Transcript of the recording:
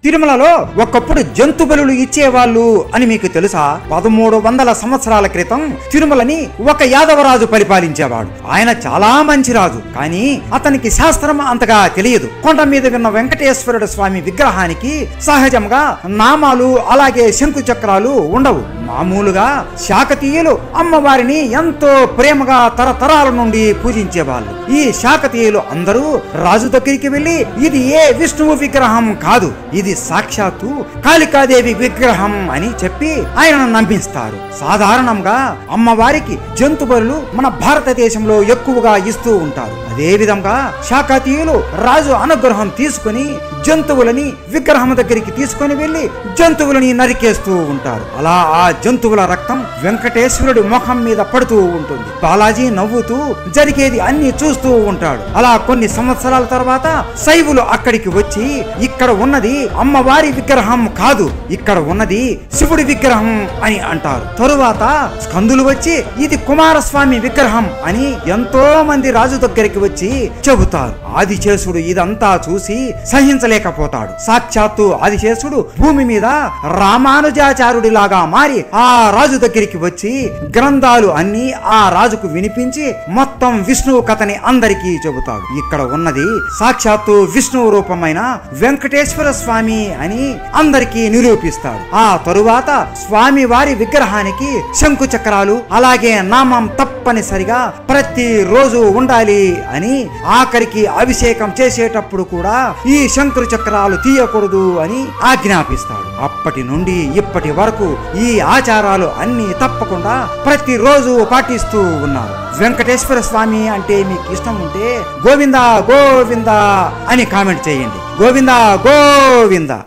తిరుమలలో ఒకప్పుడు జంతు బలులు ఇచ్చేవాళ్ళు అని మీకు తెలుసా? 1300 సంవత్సరాల క్రితం తిరుమలని ఒక యాదవరాజు పరిపాలించేవాడు. ఆయన చాలా మంచి రాజు, కానీ అతనికి శాస్త్రం అంతగా తెలియదు. కొండ మీద విన్న వెంకటేశ్వరుడు స్వామి విగ్రహానికి సహజంగా నామాలు అలాగే శంకు చక్రాలు ఉండవు. మామూలుగా శాకతీయులు అమ్మవారిని ఎంతో ప్రేమగా తరతరాల నుండి పూజించేవాళ్ళు. ఈ శాకతీయులు అందరూ రాజు దగ్గరికి వెళ్లి ఇది ఏ విష్ణువు విగ్రహం కాదు, ఇది సాక్షాత్తు కాళికాదేవి విగ్రహం అని చెప్పి ఆయనను నమ్మిస్తారు. సాధారణంగా అమ్మవారికి జంతు బలులు మన భారతదేశంలో ఎక్కువగా ఇస్తూ ఉంటారు. అదే విధంగా శాకతీయులు రాజు అనుగ్రహం తీసుకుని జంతువులని విగ్రహం దగ్గరికి తీసుకుని వెళ్లి జంతువులని నరికేస్తూ ఉంటారు. అలా ఆ జంతువుల రక్తం వెంకటేశ్వరుడి ముఖం మీద పడుతూ ఉంటుంది. బాలాజీ నవ్వుతూ జరిగేది అన్ని చూస్తూ ఉంటాడు. అలా కొన్ని సంవత్సరాల తర్వాత శైవులు అక్కడికి వచ్చి ఇక్కడ ఉన్నది అమ్మవారి విగ్రహం కాదు, ఇక్కడ ఉన్నది శివుడి విగ్రహం అని అంటారు. తరువాత స్కందులు వచ్చి ఇది కుమారస్వామి విగ్రహం అని ఎంతో మంది రాజు దగ్గరికి వచ్చి చెబుతారు. ఆదిశేషుడు ఇదంతా చూసి సహించలేకపోతాడు. సాక్షాత్తు ఆదిశేషుడు భూమి మీద రామానుజాచార్యుడిలాగా మారి ఆ రాజు దగ్గరికి వచ్చి గ్రంథాలు అన్ని ఆ రాజుకు వినిపించి మొత్తం విష్ణువు కథని అందరికీ చెబుతాడు. ఇక్కడ ఉన్నది సాక్షాత్తు విష్ణువు రూపమైన వెంకటేశ్వర స్వామి అని అందరికీ నిరూపిస్తాడు. ఆ తరువాత స్వామి వారి విగ్రహానికి శంకు చక్రాలు అలాగే నామం తప్పనిసరిగా ప్రతి రోజు ఉండాలి అని, ఆఖరికి అభిషేకం చేసేటప్పుడు కూడా ఈ శంకు చక్రాలు తీయకూడదు అని ఆజ్ఞాపిస్తాడు. అప్పటి నుండి ఇప్పటి వరకు ఈ ఆచారాలు అన్ని తప్పకుండా ప్రతిరోజు పాటిస్తూ ఉన్నారు. వెంకటేశ్వర స్వామి అంటే మీకు ఇష్టం ఉంటే గోవిందా గోవిందా అని కామెంట్ చేయండి. గోవిందా గోవిందా.